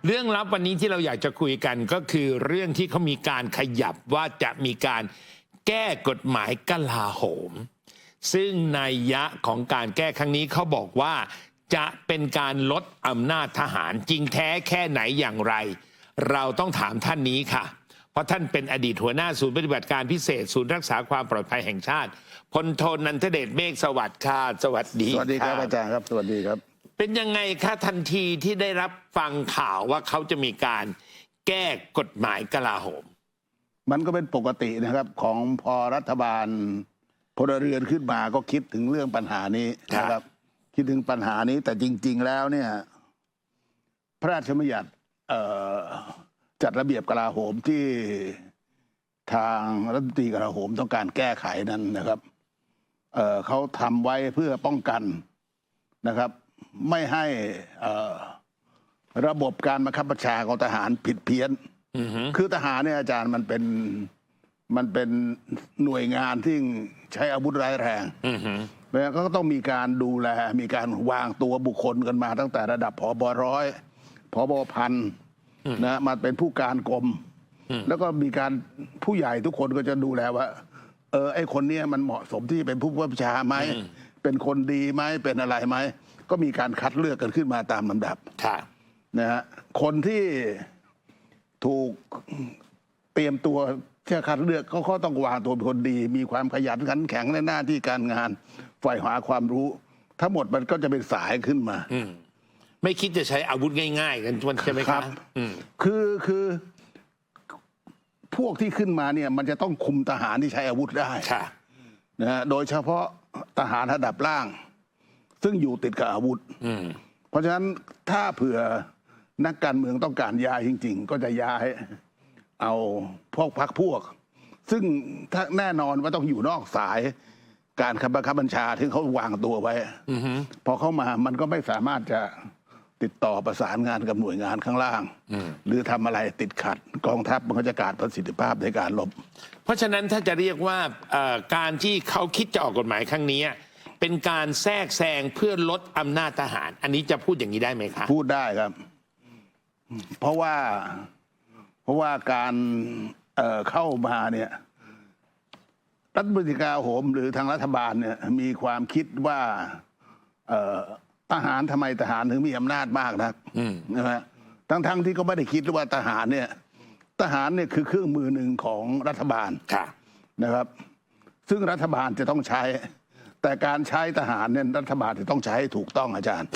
เรื่องลับวันนี้ที่เราอยากจะคุยกันก็คือเรื่องที่เขามีการขยับว่าจะมีการแก้กฎหมายกลาโหมซึ่งนัยยะของการแก้ครั้งนี้เขาบอกว่าจะเป็นการลดอำนาจทหารจริงแท้แค่ไหนอย่างไรเราต้องถามท่านนี้ค่ะเพราะท่านเป็นอดีตหัวหน้าศูนย์ปฏิบัติการพิเศษศูนย์รักษาความปลอดภัยแห่งชาติพลโทนันทเดชเมฆสวัสดิ์ค่ะสวัสดีครับอาจารย์ครับสวัสดีครับเป็นยังไงคะทันทีที่ได้รับฟังข่าวว่าเขาจะมีการแก้กฎหมายกลาโหมมันก็เป็นปกตินะครับของพอรัฐบาลพลเรือนขึ้นมาก็คิดถึงเรื่องปัญหานี้นะครับคิดถึงปัญหานี้แต่จริงๆแล้วเนี่ยพระราชบัญญัติจัดระเบียบกลาโหมที่ทางรัฐมนตรีกลาโหมต้องการแก้ไขนั้นนะครับเขาทำไว้เพื่อป้องกันนะครับไม่ให้ระบบการบังคับบัญชาของทหารผิดเพี้ยนคือทหารเนี่ยอาจารย์มันเป็นหน่วยงานที่ใช้อาวุธร้ายแรงแล้วก็ต้องมีการดูแลมีการวางตัวบุคคลกันมาตั้งแต่ระดับผบ.ร้อยผบ.พันนะมาเป็นผู้การกรมแล้วก็มีการผู้ใหญ่ทุกคนก็จะดูแลว่าไอ้คนนี้มันเหมาะสมที่เป็นผู้บัญชาไหมเป็นคนดีไหมเป็นอะไรไหมก็มีการคัดเลือกกันขึ้นมาตามลำดับนะฮะคนที่ถูกเตรียมตัวที่คัดเลือกเขาต้องวางตัวเป็นคนดีมีความขยันขันแข็งในหน้าที่การงานใฝ่หาความรู้ทั้งหมดมันก็จะเป็นสายขึ้นมาไม่คิดจะใช้อาวุธง่ายๆกันใช่ไหมครับคือพวกที่ขึ้นมาเนี่ยมันจะต้องคุมทหารที่ใช้อาวุธได้นะฮะโดยเฉพาะทหารระดับล่างซึ่งอยู่ติดกับอาวุธเพราะฉะนั้นถ้าเผื่อนักการเมืองต้องการย้ายจริงๆก็จะย้ายเอาพวกพรรคพวกซึ่งถ้าแน่นอนว่าต้องอยู่นอกสายการบังคับบัญชาที่เขาวางตัวไว้พอเข้ามามันก็ไม่สามารถจะติดต่อประสานงานกับหน่วยงานข้างล่างหรือทำอะไรติดขัดกองทัพมันก็จะขาดประสิทธิภาพในการรบเพราะฉะนั้นถ้าจะเรียกว่าการที่เขาคิดจะออกกฎหมายครั้งนี้เป็นการแทรกแซงเพื่อลดอำนาจทหารอันนี้จะพูดอย่างนี้ได้ไหมครับพูดได้ครับเพราะว่าการเข้ามาเนี่ยรัฐมนตรีกลาโหมหรือทางรัฐบาลเนี่ยมีความคิดว่าทหารทำไมทหารถึงมีอำนาจมากนักนะฮะทั้งที่ก็ไม่ได้คิดว่าทหารเนี่ยคือเครื่องมือหนึ่งของรัฐบาลนะครับซึ่งรัฐบาลจะต้องใช้แต่การใช้ทหารเนี่ยรัฐบาลจะต้องใช้ให้ถูกต้องอาจารย์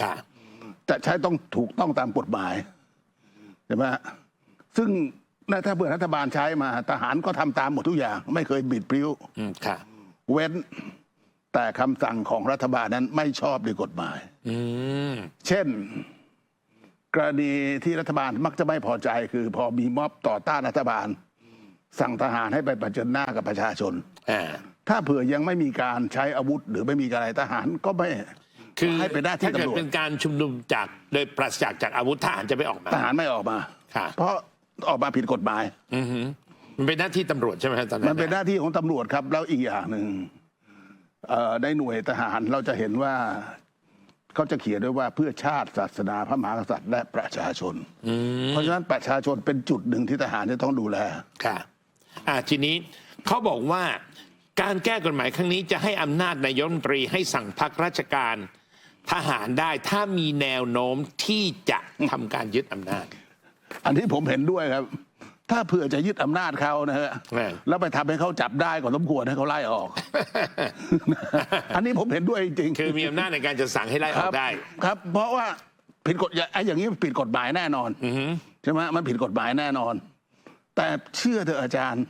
แต่ใช้ต้องถูกต้องตามกฎหมายใช่ไหมซึ่งถ้าเผื่อรัฐบาลใช้มาทหารก็ทำตามหมดทุกอย่างไม่เคยบิดพริ้วเว้นแต่คำสั่งของรัฐบาลนั้นไม่ชอบด้วยกฎหมายเช่นกรณีที่รัฐบาลมักจะไม่พอใจคือพอมีม็อบต่อต้านรัฐบาลสั่งทหารให้ไปเผชิญหน้ากับประชาชนถ้าเผื่อยังไม่มีการใช้อาวุธหรือไม่มีอะไรทหารก็ไม่คือให้เป็นหน้าที่ตำรวจถ้าเกิดเป็นการชุมนุมจากโดยปราศจากอาวุธทหารจะไม่ออกมาทหารไม่ออกมาเพราะออกมาผิดกฎหมายมันเป็นหน้าที่ตำรวจใช่ไหมตอนนั้นมันเป็นหน้าที่ของตำรวจครับแล้วอีกอย่างหนึ่งในหน่วยทหารเราจะเห็นว่าเขาจะเขียนด้วยว่าเพื่อชาติศาสนาพระมหากษัตริย์และประชาชนเพราะฉะนั้นประชาชนเป็นจุดหนึ่งที่ทหารจะต้องดูแลค่ะทีนี้เขาบอกว่าการแก้กฎหมายครั้งนี้จะให้อำนาจนายกรัฐมนตรีให้สั่งพักราชการทหารได้ถ้ามีแนวโน้มที่จะทำการยึดอำนาจอันนี้ผมเห็นด้วยครับถ้าเผื่อจะยึดอำนาจเขานะฮะแล้วไปทำให้เขาจับได้ก็สมควรให้เขาไล่ออกอันนี้ผมเห็นด้วยจริงคือมีอำนาจในการจะสั่งให้ไล่ออกได้ครับเพราะว่าผิดกฎอย่างนี้ผิดกฎหมายแน่นอนใช่ไหมมันผิดกฎหมายแน่นอนแต่เชื่อเถอะอาจารย์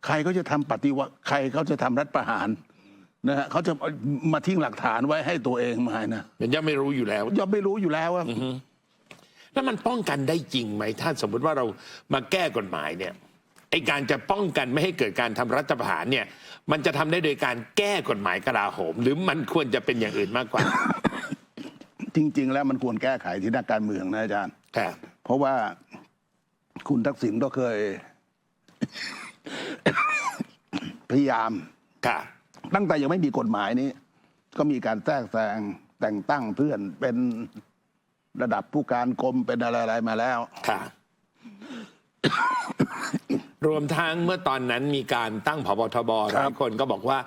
ใครเขาจะทำปฏิวัติใครเขาจะทำรัฐประหารนะฮะเขาจะมาทิ้งหลักฐานไว้ให้ตัวเองมานะย่อมไม่รู้อยู่แล้วย่อมไม่รู้อยู่แล้วว่าแล้วมันป้องกันได้จริงไหมถ้าสมมติว่าเรามาแก้กฎหมายเนี่ยไอการจะป้องกันไม่ให้เกิดการทำรัฐประหารเนี่ยมันจะทำได้โดยการแก้กฎหมายกลาโหมหรือมันควรจะเป็นอย่างอื่นมากกว่า จริงๆแล้วมันควรแก้ไขที่นักการเมืองนะอาจารย์เพราะว่าคุณทักษิณก็เคยพยายามตั้งแต่ยังไม่มีกฎหมายนี้ก็มีการแทรกแซงแต่งตั้งเพื่อนเป็น ระดับผู้การกรมเป็นอะไรๆมาแล้ว ค่ะ รวมทั้งเมื่อตอนนั้นมีการตั้งผบทบหลายคนก็บอกว่า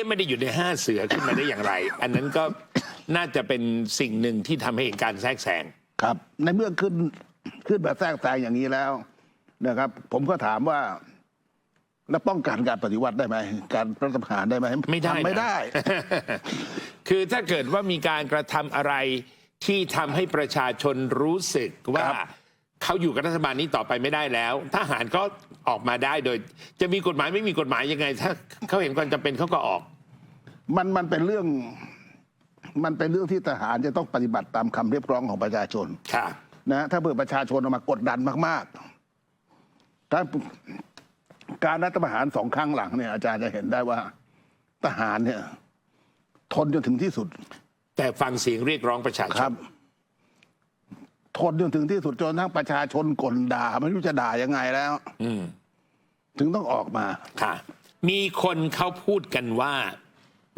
ไม่ได้อยู่ใน5 เสือขึ้นมาได้อย่างไร อันนั้นก็น่าจะเป็นสิ่งหนึ่งที่ทำให้เห็นการแทรกแซง ครับ ในเมื่อขึ้นแบบแทรกแซงอย่างนี้แล้วนะครับ ผมก็ถามว่า แล้วป้องกันการปฏิวัติได้ไหมการรัฐประหารได้ไหม ไม่ได้นะ ทำไม่ได้ คือถ้าเกิดว่ามีการกระทำอะไรที่ทำให้ประชาชนรู้สึกว่า ครับ เขาอยู่กับรัฐบาลนี้ต่อไปไม่ได้แล้วทหารก็ออกมาได้โดย จะมีกฎหมายไม่มีกฎหมายยังไง ถ้าเขาเห็นความจำเป็นเขาก็ออก มันเป็นเรื่องที่ทหารจะต้องปฏิบัติตามคำเรียกร้องของประชาชน ค่ะ นะถ้าเผื่อประชาชนออกมากดดันมากๆถ้าการรัฐประหาร2 ครั้งหลังเนี่ยอาจารย์จะเห็นได้ว่าทหารเนี่ย ทนจนถึงที่สุด แต่ฟังเสียงเรียกร้องประชาช ครั น บ ทนจนถึงที่สุดจนทั้งประชาชนกลด่าไม่รู้จะด่ายังไงแล้ว อืม ถึงต้องออกมา ค่ะ มีคนเขาพูดกันว่า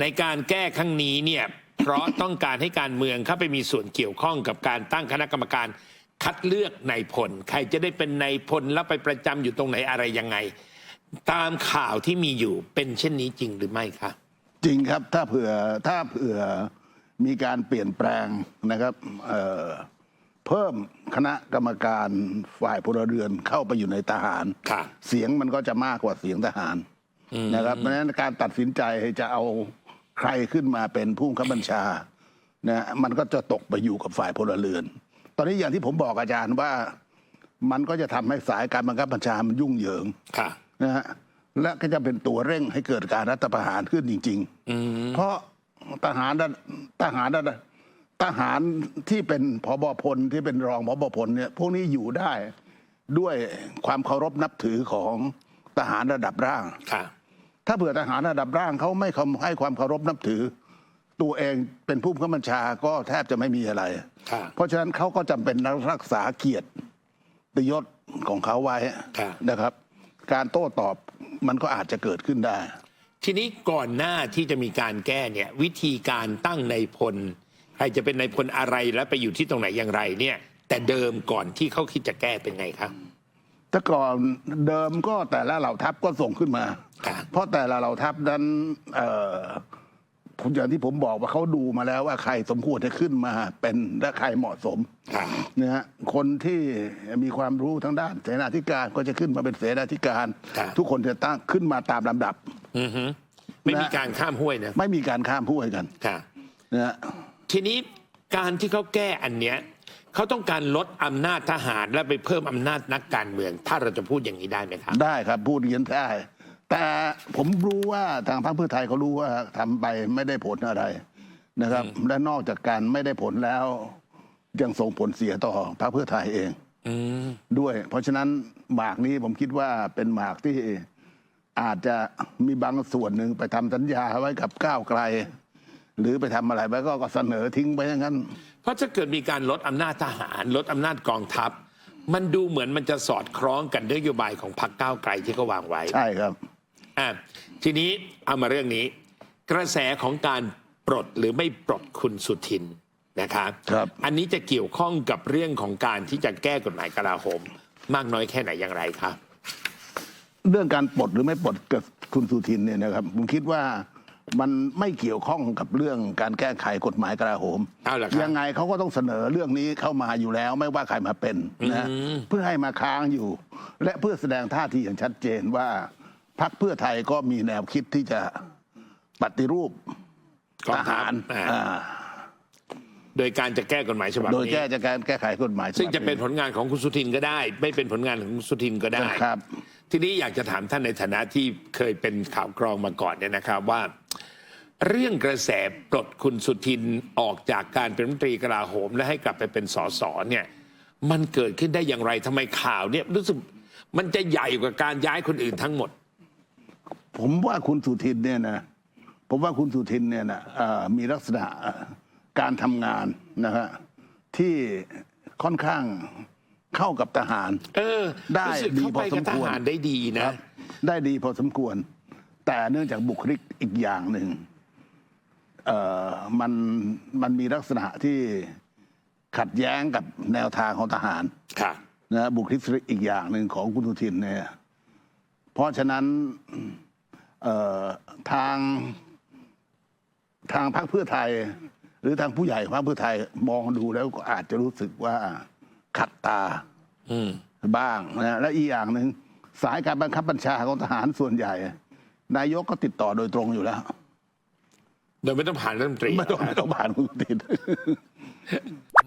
ในการแก้ครั้งนี้เนี่ย เพราะต้องการให้การเมืองเข้าไปมีส่วนเกี่ยวข้องกับการตั้งคณะกรรมการคัดเลือกนายพลใครจะได้เป็นนายพลแล้วไปประจำอยู่ตรงไหนอะไรยังไง ตามข่าวที่มีอยู่เป็นเช่นนี้จริงหรือไม่คะ จริงครับ ถ้าเผื่อมีการเปลี่ยนแปลงนะครับเพิ่มคณะกรรมการฝ่ายพลเรือนเข้าไปอยู่ในทหาร ค่ะ เสียงมันก็จะมากกว่าเสียงทหารนะครับเพราะฉะนั้นการตัดสินใจจะเอาใครขึ้นมาเป็นผู้บังคับบัญชานะมันก็จะตกไปอยู่กับฝ่ายพลเรือน ตอนนี้อย่างที่ผมบอกอาจารย์ว่ามันก็จะทำให้สายการบังคับบัญชามันยุ่งเหยิง ค่ะ นะฮะและก็จะเป็นตัวเร่งให้เกิดการรัฐประหารขึ้นจริง ๆ เพราะทหารที่เป็นผบ.พลที่เป็นรองผบ.พลเนี่ยพวกนี้อยู่ได้ด้วยความเคารพนับถือของทหารระดับล่าง ค่ะ ถ้าเผื่อทหารระดับล่างเขาไม่ให้ความเคารพนับถือ ตัวเองเป็นผู้บังคับบัญชาก็แทบจะไม่มีอะไร ค่ะ เพราะฉะนั้นเขาก็จำเป็นต้องรักษาเกียรติยศของเขาไว้ ค่ะ นะครับ การโต้ตอบมันก็อาจจะเกิดขึ้นได้ ทีนี้ก่อนหน้าที่จะมีการแก้เนี่ย วิธีการตั้งนายพลใครจะเป็นนายพลอะไรแล้วไปอยู่ที่ตรงไหนอย่างไรเนี่ย แต่เดิมก่อนที่เขาคิดจะแก้เป็นไงครับ แต่ก่อนเดิมก็แต่ละเหล่าทัพก็ส่งขึ้นมา ครับ เพราะแต่ละเหล่าทัพนั้นผมอย่างที่ผมบอกว่าเขาดูมาแล้วว่าใครสมควรจะขึ้นมาเป็นและใครเหมาะสม ครับ นะฮะคนที่มีความรู้ทางด้านเสนาธิการก็จะขึ้นมาเป็นเสนาธิการ ครับ ทุกคนจะตั้งขึ้นมาตามลำดับ อือฮึไม่มีการข้ามห้วยนะ ไม่มีการข้ามผู้ให้กัน ค่ะ นะฮะ ทีนี้การที่เขาแก้อันเนี้ยเขาต้องการลดอำนาจทหารและไปเพิ่มอำนาจนักการเมือง ถ้าเราจะพูดอย่างนี้ได้ไหมครับ ได้ครับพูดอย่างนี้ได้ แต่ผมรู้ว่าทางพรรคเพื่อไทยเขารู้ว่าทำไปไม่ได้ผลอะไรนะครับ และนอกจากการไม่ได้ผลแล้ว ยังส่งผลเสียต่อพรรคเพื่อไทยเอง อืม ด้วย เพราะฉะนั้นหมากนี้ผมคิดว่าเป็นหมากที่อาจจะมีบางส่วนหนึ่งไปทำสัญญาไว้กับก้าวไกล หรือไปทำอะไรไว้ก็เสนอทิ้งไปอย่างนั้น เพราะถ้าเกิดมีการลดอำนาจทหารลดอำนาจกองทัพ มันดูเหมือนมันจะสอดคล้องกันนโยบายของพรรคก้าวไกลที่เขาวางไว้ ใช่ครับ ทีนี้เอามาเรื่องนี้ กระแสของการปลดหรือไม่ปลดคุณสุทินนะครับ ครับ อันนี้จะเกี่ยวข้องกับเรื่องของการที่จะแก้กฎหมายกลาโหม มากน้อยแค่ไหนอย่างไรครับ เรื่องการปลดหรือไม่ปลดกับคุณสุทินเนี่ยนะครับ ผมคิดว่ามันไม่เกี่ยวข้องกับเรื่องการแก้ไขกฎหมายกลาโหม เอาเหรอครับ ยังไงเขาก็ต้องเสนอเรื่องนี้เข้ามาอยู่แล้ว ไม่ว่าใครมาเป็นนะเพื่อให้มาค้างอยู่ และเพื่อแสดงท่าทีอย่างชัดเจนว่าพรรคเพื่อไทยก็มีแนวคิดที่จะปฏิรูป กอง ท ทัพ หาร โดยการจะแก้กฎหมายฉบับ โดย นี้ การแก้ไขกฎหมายฉบับ ซึ่งจะเป็นผลงานของคุณสุทินก็ได้ ไม่เป็นผลงานของคุณสุทินก็ได้ ครับ ทีนี้อยากจะถามท่านในฐานะที่เคยเป็นข่าวกรองมาก่อนเนี่ยนะครับว่า เรื่องกระแสปลดคุณสุทินออกจากการเป็นรัฐมนตรีกลาโหม และให้กลับไปเป็นสสเนี่ย มันเกิดขึ้นได้อย่างไรทำไมข่าวเนี่ยรู้สึกมันจะใหญ่กว่าการย้ายคนอื่นทั้งหมด ผมว่าคุณสุทินเนี่ยนะมีลักษณะการทำงานนะฮะที่ค่อนข้างเข้ากับทหาร ได้ รู้สึก ดี เข้า พ ไป อส กับ ม ท ควร หารได้ดี ค นะ รับได้ดีพอสมควร แต่เนื่องจากบุคลิกอีกอย่างหนึ่งมันมีลักษณะที่ ขัดแย้งกับแนวทางของทหาร ค่ะ นะบุคลิกอีกอย่างหนึ่งของคุณอนุทินเนี่ยเพราะฉะนั้นทางพรรคเพื่อไทย หรือทางผู้ใหญ่พรรคเพื่อไทยมองดูแล้วก็อาจจะรู้สึกว่าขัดตาบ้างนะและอีกอย่างหนึ่งสายการบังคับบัญชาของทหารส่วนใหญ่ นายกก็ติดต่อโดยตรงอยู่แล้ว โดยไม่ต้องผ่านรัฐมนตรี ไม่ต้องผ่านคุณอนุทิน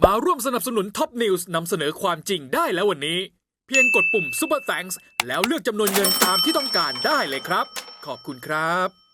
มาร่วมสนับสนุนท็อปนิวส์นำเสนอความจริงได้แล้ววันนี้ เพียงกดปุ่ม Super Thanks แล้วเลือกจำนวนเงินตามที่ต้องการได้เลยครับ ขอบคุณครับ